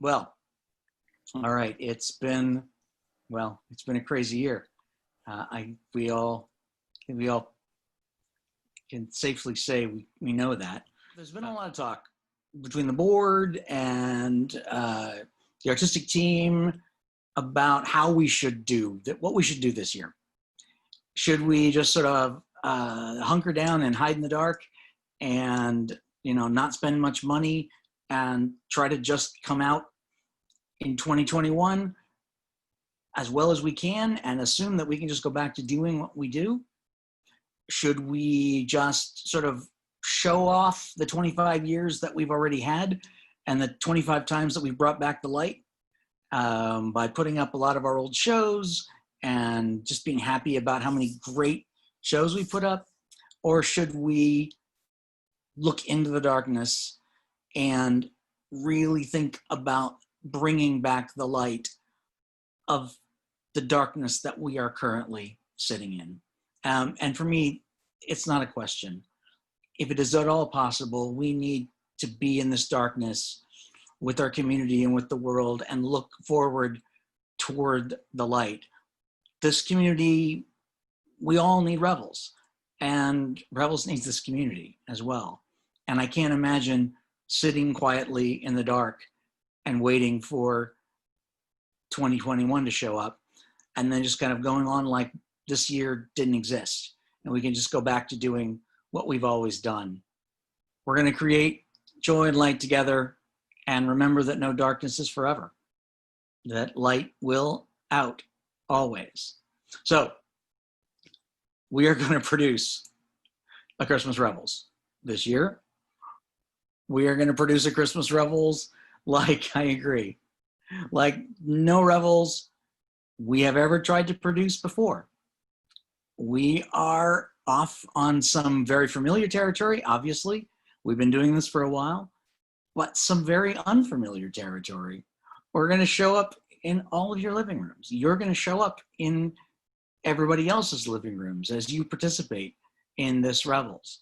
Well, all right. It's been a crazy year. We all can safely say we know that. There's been a lot of talk between the board and the artistic team about how we should do that, what we should do this year. Should we just sort of hunker down and hide in the dark and not spend much money and try to just come out in 2021 as well as we can and assume that we can just go back to doing what we do? Should we just sort of show off the 25 years that we've already had and the 25 times that we've brought back the light by putting up a lot of our old shows and just being happy about how many great shows we put up? Or should we look into the darkness and really think about bringing back the light of the darkness that we are currently sitting in? And for me, it's not a question. If it is at all possible, we need to be in this darkness with our community and with the world and look forward toward the light. This community, we all need Revels, and Revels needs this community as well. And I can't imagine sitting quietly in the dark and waiting for 2021 to show up and then just kind of going on like this year didn't exist and we can just go back to doing what we've always done. We're going to create joy and light together and remember that no darkness is forever, that light will out always. So we are going to produce a Christmas Revels this year. We are going to produce a Christmas Revels like, I agree, like no Revels we have ever tried to produce before. We are off on some very familiar territory, obviously. We've been doing this for a while, but some very unfamiliar territory. We're going to show up in all of your living rooms. You're going to show up in everybody else's living rooms as you participate in this Revels.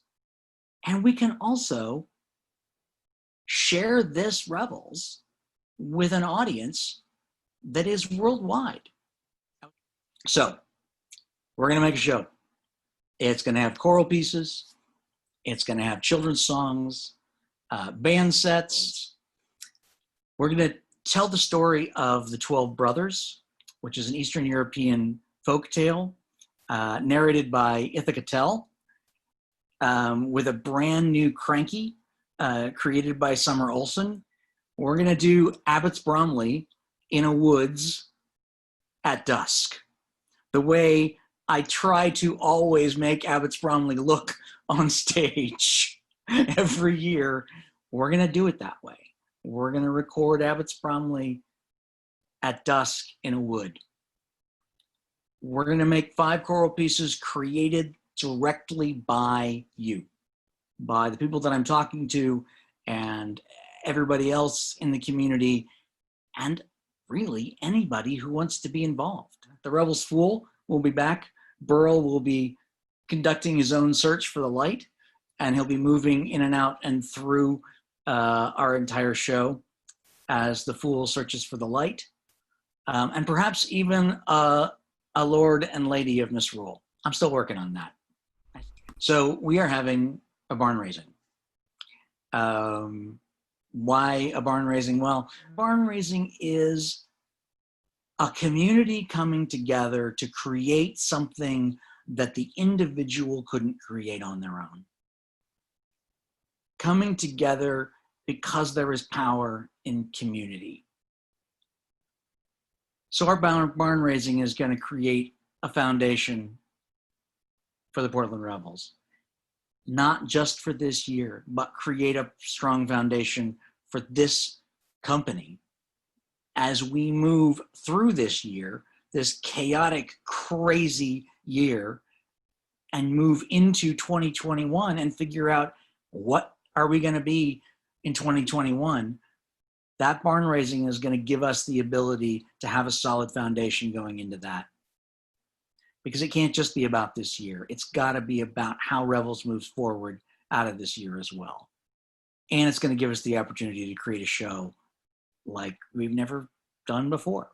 And we can also share this Revels with an audience that is worldwide. So we're going to make a show. It's going to have choral pieces. It's going to have children's songs, band sets. We're going to tell the story of the 12 Brothers, which is an Eastern European folk tale narrated by Ithaca Tell, with a brand new cranky created by Summer Olson. We're going to do Abbots Bromley in a woods at dusk, the way I try to always make Abbots Bromley look on stage every year. We're going to do it that way. We're going to record Abbots Bromley at dusk in a wood. We're going to make 5 choral pieces created directly by you, by the people that I'm talking to and everybody else in the community, and really anybody who wants to be involved. The Revels Fool will be back. Burl will be conducting his own search for the light, and he'll be moving in and out and through our entire show as the Fool searches for the light, and perhaps even a Lord and Lady of Misrule. I'm still working on that. So we are having a barn raising. Why a barn raising? Well, barn raising is a community coming together to create something that the individual couldn't create on their own. Coming together because there is power in community. So our barn raising is going to create a foundation for the Portland Revels. Not just for this year, but create a strong foundation for this company as we move through this year, this chaotic, crazy year, and move into 2021 and figure out what are we going to be in 2021. That barn raising is going to give us the ability to have a solid foundation going into that. Because it can't just be about this year. It's got to be about how Revels moves forward out of this year as well. And it's going to give us the opportunity to create a show like we've never done before.